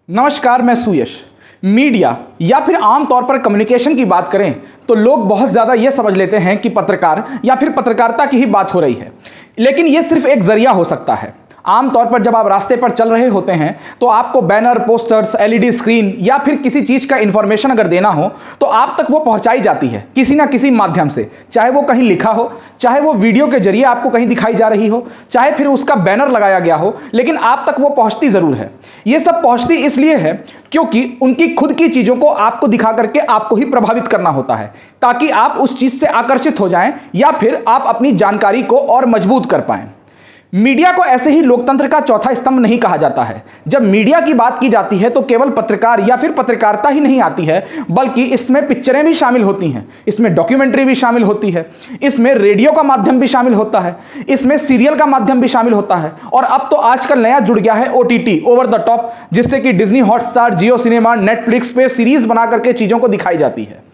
नमस्कार, मैं सुयश। मीडिया या फिर आमतौर पर कम्युनिकेशन की बात करें तो लोग बहुत ज़्यादा ये समझ लेते हैं कि पत्रकार या फिर पत्रकारिता की ही बात हो रही है, लेकिन ये सिर्फ एक जरिया हो सकता है। आमतौर पर जब आप रास्ते पर चल रहे होते हैं तो आपको बैनर, पोस्टर्स, एलईडी स्क्रीन या फिर किसी चीज़ का इन्फॉर्मेशन अगर देना हो तो आप तक वो पहुंचाई जाती है किसी ना किसी माध्यम से, चाहे वो कहीं लिखा हो, चाहे वो वीडियो के जरिए आपको कहीं दिखाई जा रही हो, चाहे फिर उसका बैनर लगाया गया हो, लेकिन आप तक वो पहुंचती ज़रूर है। ये सब पहुंचती इसलिए है क्योंकि उनकी खुद की चीज़ों को आपको दिखा करके आपको ही प्रभावित करना होता है, ताकि आप उस चीज़ से आकर्षित हो जाएं या फिर आप अपनी जानकारी को और मजबूत कर पाएं। मीडिया को ऐसे ही लोकतंत्र का चौथा स्तंभ नहीं कहा जाता है। जब मीडिया की बात की जाती है तो केवल पत्रकार या फिर पत्रकारिता ही नहीं आती है, बल्कि इसमें पिक्चरें भी शामिल होती हैं, इसमें डॉक्यूमेंट्री भी शामिल होती है, इसमें रेडियो का माध्यम भी शामिल होता है, इसमें सीरियल का माध्यम भी शामिल होता है, और अब तो आजकल नया जुड़ गया है ओटीटी, ओवर द टॉप, जिससे कि डिज्नी हॉटस्टार, जियो सिनेमा, नेटफ्लिक्स पे सीरीज बना करके चीज़ों को दिखाई जाती है।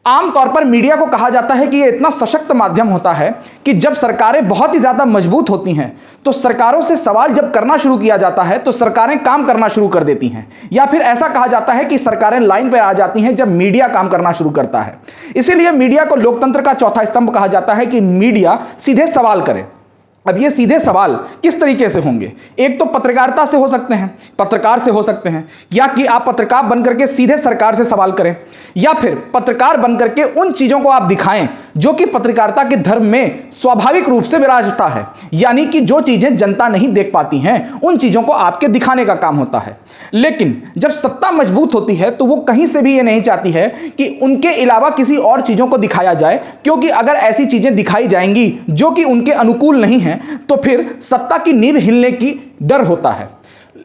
आमतौर पर मीडिया को कहा जाता है कि ये इतना सशक्त माध्यम होता है कि जब सरकारें बहुत ही ज़्यादा मजबूत होती हैं तो सरकारों से सवाल जब करना शुरू किया जाता है तो सरकारें काम करना शुरू कर देती हैं, या फिर ऐसा कहा जाता है कि सरकारें लाइन पर आ जाती हैं जब मीडिया काम करना शुरू करता है। इसीलिए मीडिया को लोकतंत्र का चौथा स्तंभ कहा जाता है कि मीडिया सीधे सवाल करे। अब ये सीधे सवाल किस तरीके से होंगे? एक तो पत्रकारिता से हो सकते हैं, पत्रकार से हो सकते हैं, या कि आप पत्रकार बनकर के सीधे सरकार से सवाल करें, या फिर पत्रकार बनकर के उन चीज़ों को आप दिखाएं जो कि पत्रकारिता के धर्म में स्वाभाविक रूप से विराजता है, यानी कि जो चीज़ें जनता नहीं देख पाती हैं उन चीज़ों को आपके दिखाने का काम होता है। लेकिन जब सत्ता मजबूत होती है तो वो कहीं से भी ये नहीं चाहती है कि उनके अलावा किसी और चीज़ों को दिखाया जाए, क्योंकि अगर ऐसी चीज़ें दिखाई जाएंगी जो कि उनके अनुकूल नहीं है तो फिर सत्ता की नींव हिलने की डर होता है।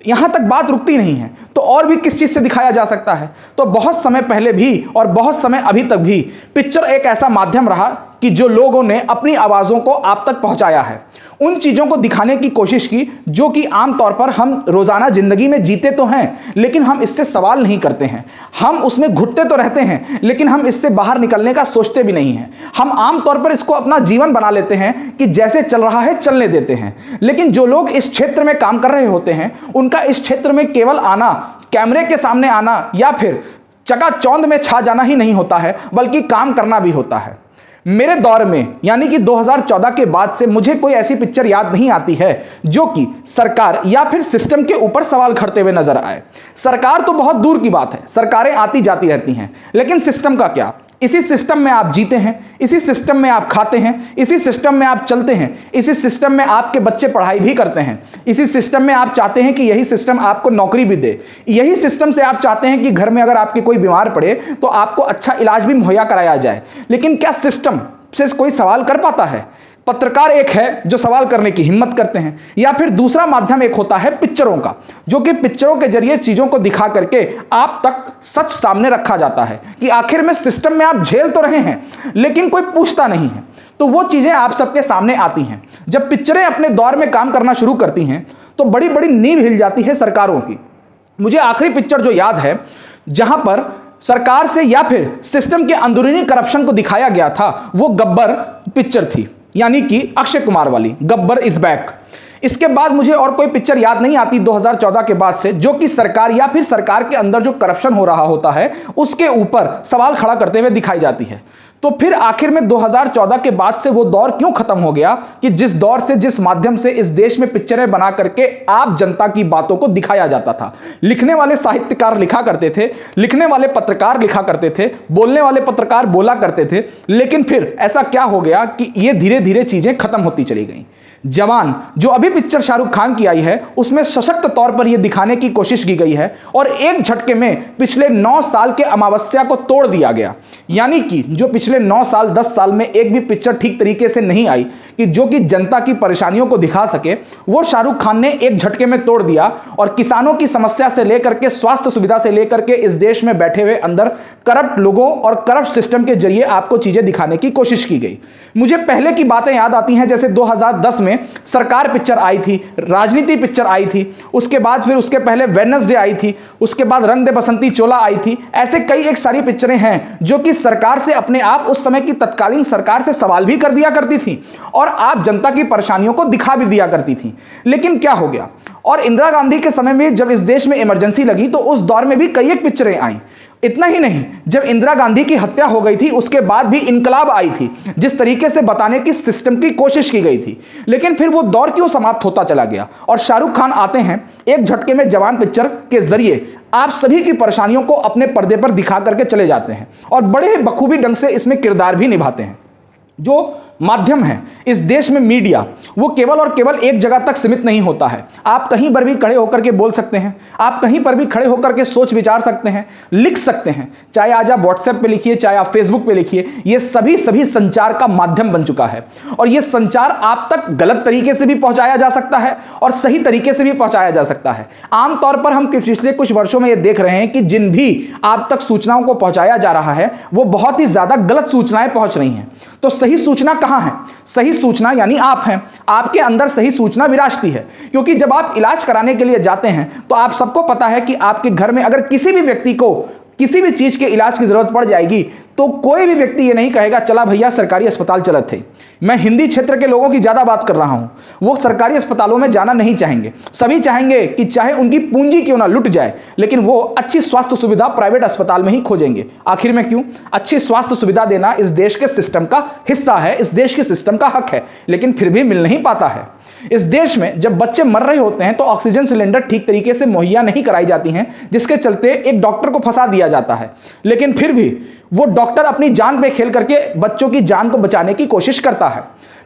यहां तक बात रुकती नहीं है तो और भी किस चीज से दिखाया जा सकता है? तो बहुत समय पहले भी और बहुत समय अभी तक भी पिक्चर एक ऐसा माध्यम रहा कि जो लोगों ने अपनी आवाज़ों को आप तक पहुंचाया है, उन चीज़ों को दिखाने की कोशिश की जो कि आमतौर पर हम रोज़ाना ज़िंदगी में जीते तो हैं, लेकिन हम इससे सवाल नहीं करते हैं। हम उसमें घुटते तो रहते हैं, लेकिन हम इससे बाहर निकलने का सोचते भी नहीं हैं। हम आमतौर पर इसको अपना जीवन बना लेते हैं कि जैसे चल रहा है चलने देते हैं। लेकिन जो लोग इस क्षेत्र में काम कर रहे होते हैं उनका इस क्षेत्र में केवल आना, कैमरे के सामने आना या फिर चकाचौंध में छा जाना ही नहीं होता है, बल्कि काम करना भी होता है। मेरे दौर में यानी कि 2014 के बाद से मुझे कोई ऐसी पिक्चर याद नहीं आती है जो कि सरकार या फिर सिस्टम के ऊपर सवाल खड़ते हुए नजर आए। सरकार तो बहुत दूर की बात है, सरकारें आती जाती रहती हैं, लेकिन सिस्टम का क्या? इसी सिस्टम में आप जीते हैं, इसी सिस्टम में आप खाते हैं, इसी सिस्टम में आप चलते हैं, इसी सिस्टम में आपके बच्चे पढ़ाई भी करते हैं, इसी सिस्टम में आप चाहते हैं कि यही सिस्टम आपको नौकरी भी दे, यही सिस्टम से आप चाहते हैं कि घर में अगर आपके कोई बीमार पड़े तो आपको अच्छा इलाज भी मुहैया कराया जाए। लेकिन क्या सिस्टम से कोई सवाल कर पाता है? पत्रकार एक है जो सवाल करने की हिम्मत करते हैं, या फिर दूसरा माध्यम एक होता है पिक्चरों का, जो कि पिक्चरों के जरिए चीजों को दिखा करके आप तक सच सामने रखा जाता है कि आखिर में सिस्टम में आप झेल तो रहे हैं लेकिन कोई पूछता नहीं है, तो वो चीजें आप सबके सामने आती हैं। जब पिक्चरें अपने दौर में काम करना शुरू करती हैं तो बड़ी बड़ी नींव हिल जाती है सरकारों की। मुझे आखिरी पिक्चर जो याद है जहां पर सरकार से या फिर सिस्टम के अंदरूनी करप्शन को दिखाया गया था, वो गब्बर पिक्चर थी, यानी कि अक्षय कुमार वाली गब्बर इज बैक। इसके बाद मुझे और कोई पिक्चर याद नहीं आती 2014 के बाद से जो कि सरकार या फिर सरकार के अंदर जो करप्शन हो रहा होता है उसके ऊपर सवाल खड़ा करते हुए दिखाई जाती है। तो फिर आखिर में 2014 के बाद से वो दौर क्यों खत्म हो गया कि जिस दौर से, जिस माध्यम से इस देश में पिक्चरें बना करके आप जनता की बातों को दिखाया जाता था। लिखने वाले साहित्यकार लिखा करते थे, लिखने वाले पत्रकार लिखा करते थे, बोलने वाले पत्रकार बोला करते थे, लेकिन फिर ऐसा क्या हो गया कि ये धीरे धीरे चीजें खत्म होती चली गई। जवान जो अभी पिक्चर शाहरुख खान की आई है उसमें सशक्त तौर पर यह दिखाने की कोशिश की गई है और एक झटके में पिछले 9 साल के अमावस्या को तोड़ दिया गया। यानी कि जो पिछले 9 साल 10 साल में एक भी पिक्चर ठीक तरीके से नहीं आई कि जो कि जनता की परेशानियों को दिखा सके, वो शाहरुख खान ने एक झटके में तोड़ दिया। और किसानों की समस्या से लेकर के स्वास्थ्य सुविधा से लेकर के इस देश में बैठे हुए अंदर करप्ट लोगों और करप्ट सिस्टम के जरिए आपको चीजें दिखाने की कोशिश की गई। मुझे पहले की बातें याद आती हैं, जैसे 2010 में सरकार पिक्चर आई थी, राजनीति पिक्चर आई थी, उसके बाद फिर उसके पहले वेडनेसडे आई थी, उसके बाद रंग दे बसंती चोला आई थी। ऐसे कई एक सारी पिक्चरें हैं जो कि सरकार से अपने आप उस समय की तत्कालीन सरकार से सवाल भी कर दिया करती थी और आप जनता की परेशानियों को दिखा भी दिया करती थी। लेकिन क्या हो गया, और इंदिरा गांधी के समय में जब इस देश में इमरजेंसी लगी तो उस दौर में भी कई एक पिक्चरें आई। इतना ही नहीं, जब इंदिरा गांधी की हत्या हो गई थी उसके बाद भी इनकलाब आई थी, जिस तरीके से बताने की सिस्टम की कोशिश की गई थी। लेकिन फिर वो दौर क्यों समाप्त होता चला गया और शाहरुख खान आते हैं एक झटके में जवान पिक्चर के जरिए आप सभी की परेशानियों को अपने पर्दे पर दिखा करके चले जाते हैं और बड़े ही बखूबी ढंग से इसमें किरदार भी निभाते हैं। जो माध्यम है इस देश में मीडिया, वो केवल और केवल एक जगह तक सीमित नहीं होता है। आप कहीं पर भी खड़े होकर के बोल सकते हैं, आप कहीं पर भी खड़े होकर के सोच विचार सकते हैं, लिख सकते हैं। चाहे आज आप व्हाट्सएप पे लिखिए, चाहे आप फेसबुक पे लिखिए, ये सभी संचार का माध्यम बन चुका है। और ये संचार आप तक गलत तरीके से भी पहुंचाया जा सकता है और सही तरीके से भी पहुंचाया जा सकता है। आमतौर पर हम पिछले कुछ वर्षों में ये देख रहे हैं कि जिन भी आप तक सूचनाओं को पहुंचाया जा रहा है वो बहुत ही ज्यादा गलत सूचनाएं पहुंच रही हैं। तो सही सूचना कहां है? सही सूचना यानी आप हैं। आपके अंदर सही सूचना विराजती है, क्योंकि जब आप इलाज कराने के लिए जाते हैं तो आप सबको पता है कि आपके घर में अगर किसी भी व्यक्ति को किसी भी चीज के इलाज की जरूरत पड़ जाएगी तो कोई भी व्यक्ति ये नहीं कहेगा चला भैया सरकारी अस्पताल चलत थे। मैं हिंदी क्षेत्र के लोगों की ज्यादा बात कर रहा हूं, वो सरकारी अस्पतालों में जाना नहीं चाहेंगे। सभी चाहेंगे कि चाहे उनकी पूंजी क्यों ना लुट जाए, लेकिन वो अच्छी स्वास्थ्य सुविधा प्राइवेट अस्पताल में ही खोजेंगे। आखिर में क्यों? अच्छी स्वास्थ्य सुविधा देना इस देश के सिस्टम का हिस्सा है, इस देश के सिस्टम का हक है, लेकिन फिर भी मिल नहीं पाता है। इस देश में जब बच्चे मर रहे होते हैं तो ऑक्सीजन सिलेंडर ठीक तरीके से मुहैया नहीं कराई जाती हैं, जिसके चलते एक डॉक्टर को फंसा दिया जाता है। लेकिन फिर भी वो डॉक्टर अपनी जान पे खेल करके बच्चों की जान को बचाने की कोशिश करता है।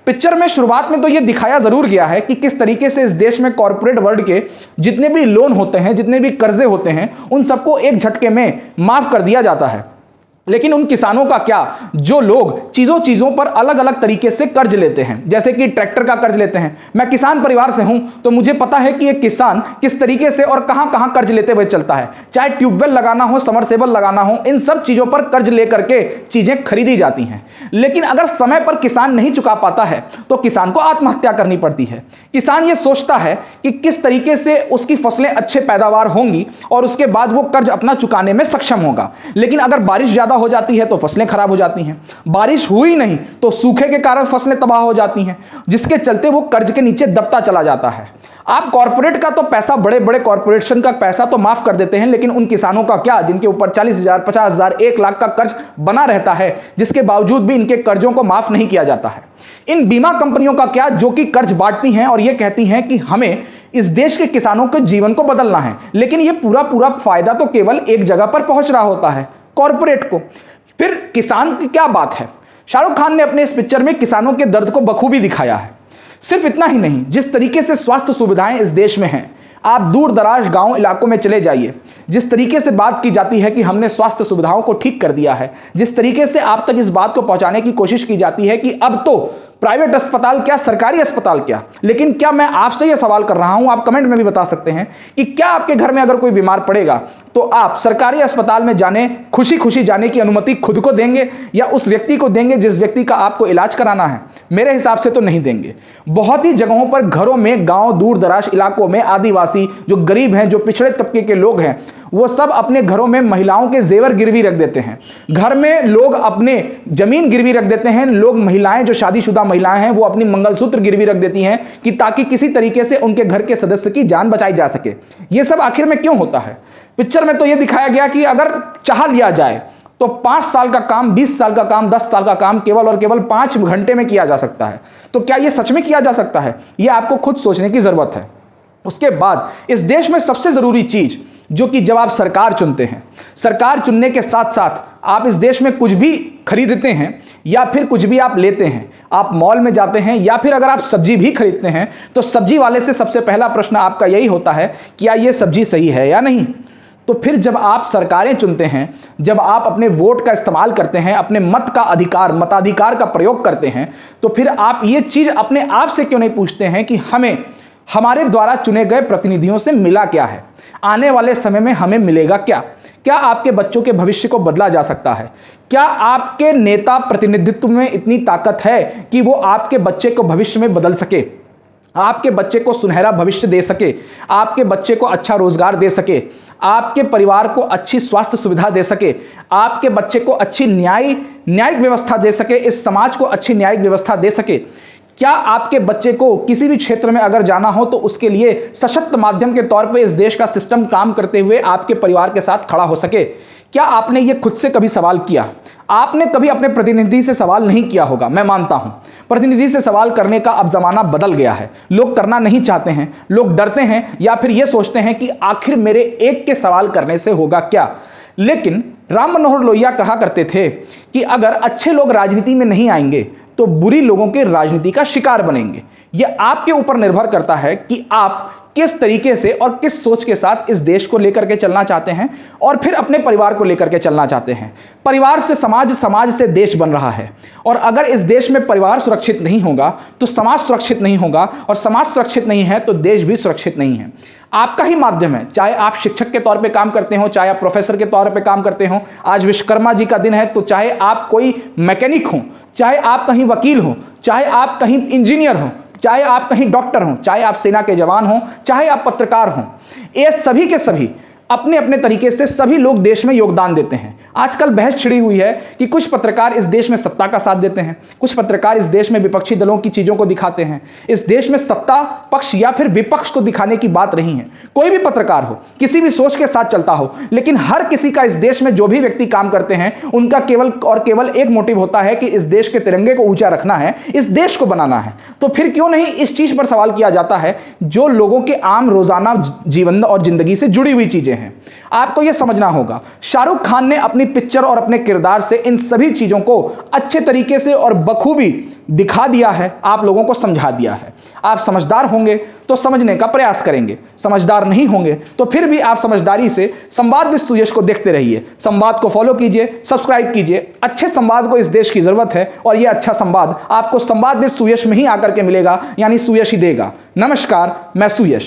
पिक्चर में शुरुआत में तो ये दिखाया जरूर गया है कि किस तरीके से इस देश में कॉर्पोरेट वर्ल्ड के जितने भी लोन होते हैं, जितने भी कर्जे होते हैं, उन सबको एक झटके में माफ कर दिया जाता है। लेकिन उन किसानों का क्या जो लोग चीजों पर अलग अलग तरीके से कर्ज लेते हैं, जैसे कि ट्रैक्टर का कर्ज लेते हैं। मैं किसान परिवार से हूं तो मुझे पता है कि एक किसान किस तरीके से और कहां कहां कर्ज लेते हुए चलता है। चाहे ट्यूबवेल लगाना हो, समरसेबल लगाना हो, इन सब चीजों पर कर्ज लेकर के चीजें खरीदी जाती हैं। लेकिन अगर समय पर किसान नहीं चुका पाता है तो किसान को आत्महत्या करनी पड़ती है। किसान ये सोचता है कि किस तरीके से उसकी फसलें अच्छे पैदावार होंगी और उसके बाद वो कर्ज अपना चुकाने में सक्षम होगा। लेकिन अगर बारिश ज्यादा हो जाती है तो फसलें खराब हो जाती हैं, बारिश हुई नहीं तो सूखे के कारण फसलें तबाह हो जाती हैं, जिसके चलते वो कर्ज के नीचे दबता चला जाता है। आप कॉर्पोरेट का तो पैसा, बड़े बड़े कॉर्पोरेशन का पैसा तो माफ कर देते हैं, लेकिन उन किसानों का क्या जिनके ऊपर 40,000, 50,000, 1 लाख का कर्ज बना रहता है, जिसके बावजूद भी इनके कर्जों को माफ नहीं किया जाता है। इन बीमा कंपनियों का क्या जो कि कर्ज बांटती हैं और ये कहती हैं कि हमें इस देश के किसानों के जीवन को बदलना है, लेकिन ये पूरा फायदा तो केवल एक जगह पर पहुंच रहा होता है, कॉर्पोरेट को। फिर किसान की क्या बात है? शाहरुख खान ने अपने इस पिक्चर में किसानों के दर्द को बखूबी दिखाया है। सिर्फ इतना ही नहीं, जिस तरीके से स्वास्थ्य सुविधाएं इस देश में हैं, आप दूर दराज गांव इलाकों में चले जाइए, जिस तरीके से बात की जाती है कि हमने स्वास्थ्य सुविधाओं को ठीक कर दिया है, जिस तरीके से आप तक इस बात को पहुंचाने की कोशिश की जाती है कि अब तो प्राइवेट अस्पताल क्या, सरकारी अस्पताल क्या। लेकिन क्या मैं आपसे यह सवाल कर रहा हूं, आप कमेंट में भी बता सकते हैं कि क्या आपके घर में अगर कोई बीमार पड़ेगा तो आप सरकारी अस्पताल में जाने, खुशी खुशी जाने की अनुमति खुद को देंगे या उस व्यक्ति को देंगे जिस व्यक्ति का आपको इलाज कराना है? मेरे हिसाब से तो नहीं देंगे। बहुत ही जगहों पर, घरों में, गांव, दूर दराज इलाकों में आदिवासी जो गरीब हैं, जो पिछड़े तबके के लोग हैं, वो सब अपने घरों में महिलाओं के जेवर गिरवी रख देते हैं। घर में लोग अपने जमीन गिरवी रख देते हैं। लोग, महिलाएं जो शादीशुदा महिलाएं हैं, वो अपनी मंगलसूत्र गिरवी रख देती हैं कि ताकि किसी तरीके से उनके घर के सदस्य की जान बचाई जा सके। ये सब आखिर में क्यों होता है? पिक्चर में तो यह दिखाया गया कि अगर चाह लिया जाए तो 5 साल का काम, 20 साल का काम, 10 साल का काम केवल और केवल 5 घंटे में किया जा सकता है। तो क्या यह सच में किया जा सकता है? यह आपको खुद सोचने की जरूरत है। उसके बाद इस देश में सबसे जरूरी चीज जो कि जब आप सरकार चुनते हैं, सरकार चुनने के साथ साथ आप इस देश में कुछ भी खरीदते हैं या फिर कुछ भी आप लेते हैं, आप मॉल में जाते हैं या फिर अगर आप सब्जी भी खरीदते हैं तो सब्जी वाले से सबसे पहला प्रश्न आपका यही होता है कि क्या ये सब्जी सही है या नहीं। तो फिर जब आप सरकारें चुनते हैं, जब आप अपने वोट का इस्तेमाल करते हैं, अपने मत का अधिकार, मताधिकार का प्रयोग करते हैं, तो फिर आप ये चीज अपने आप से क्यों नहीं पूछते हैं कि हमें हमारे द्वारा चुने गए प्रतिनिधियों से मिला क्या है, आने वाले समय में हमें मिलेगा क्या? क्या आपके बच्चों के भविष्य को बदला जा सकता है? क्या आपके नेता प्रतिनिधित्व में इतनी ताकत है कि वो आपके बच्चे को भविष्य में बदल सके, आपके बच्चे को सुनहरा भविष्य दे सके, आपके बच्चे को अच्छा रोजगार दे सके, आपके परिवार को अच्छी स्वास्थ्य सुविधा दे सके, आपके बच्चे को अच्छी न्यायिक व्यवस्था दे सके, इस समाज को अच्छी न्यायिक व्यवस्था दे सके? क्या आपके बच्चे को किसी भी क्षेत्र में अगर जाना हो तो उसके लिए सशक्त माध्यम के तौर पे इस देश का सिस्टम काम करते हुए आपके परिवार के साथ खड़ा हो सके? क्या आपने ये खुद से कभी सवाल किया? आपने कभी अपने प्रतिनिधि से सवाल नहीं किया होगा, मैं मानता हूं। प्रतिनिधि से सवाल करने का अब जमाना बदल गया है। लोग करना नहीं चाहते हैं, लोग डरते हैं या फिर ये सोचते हैं कि आखिर मेरे एक के सवाल करने से होगा क्या। लेकिन राम मनोहर लोहिया कहा करते थे कि अगर अच्छे लोग राजनीति में नहीं आएंगे तो बुरी लोगों के राजनीति का शिकार बनेंगे। यह आपके ऊपर निर्भर करता है कि आप किस तरीके से और किस सोच के साथ इस देश को लेकर के चलना चाहते हैं और फिर अपने परिवार को लेकर के चलना चाहते हैं। परिवार से समाज, समाज से देश बन रहा है और अगर इस देश में परिवार सुरक्षित नहीं होगा तो समाज सुरक्षित नहीं होगा और समाज सुरक्षित नहीं है तो देश भी सुरक्षित नहीं है। आपका ही माध्यम है, चाहे आप शिक्षक के तौर पे काम करते हो, चाहे आप प्रोफेसर के तौर पे काम करते हो। आज विश्वकर्मा जी का दिन है, तो चाहे आप कोई मैकेनिक हो, चाहे आप कहीं वकील हो, चाहे आप कहीं इंजीनियर हो, चाहे आप कहीं डॉक्टर हो, चाहे आप सेना के जवान हो, चाहे आप पत्रकार हो, ये सभी के सभी अपने अपने तरीके से सभी लोग देश में योगदान देते हैं। आजकल बहस छिड़ी हुई है कि कुछ पत्रकार इस देश में सत्ता का साथ देते हैं, कुछ पत्रकार इस देश में विपक्षी दलों की चीजों को दिखाते हैं। इस देश में सत्ता पक्ष या फिर विपक्ष को दिखाने की बात नहीं है। कोई भी पत्रकार हो, किसी भी सोच के साथ चलता हो, लेकिन हर किसी का इस देश में जो भी व्यक्ति काम करते हैं उनका केवल और केवल एक मोटिव होता है कि इस देश के तिरंगे को ऊंचा रखना है, इस देश को बनाना है। तो फिर क्यों नहीं इस चीज पर सवाल किया जाता है जो लोगों के आम रोजाना जीवन और जिंदगी से जुड़ी हुई चीजें हैं। आपको यह समझना होगा, शाहरुख खान ने अपनी पिक्चर और अपने किरदार से इन सभी चीजों को अच्छे तरीके से और बखूबी दिखा दिया है, आप लोगों को समझा दिया है। आप समझदार होंगे तो समझने का प्रयास करेंगे, समझदार नहीं होंगे तो फिर भी आप समझदारी से संवाद विद सुयश को देखते रहिए। संवाद को फॉलो कीजिए, सब्सक्राइब कीजिए। अच्छे संवाद को इस देश की जरूरत है और यह अच्छा संवाद आपको संवाद विद सुयश में ही आकर के मिलेगा, यानी सुयश ही देगा। नमस्कार, मैं सुयश।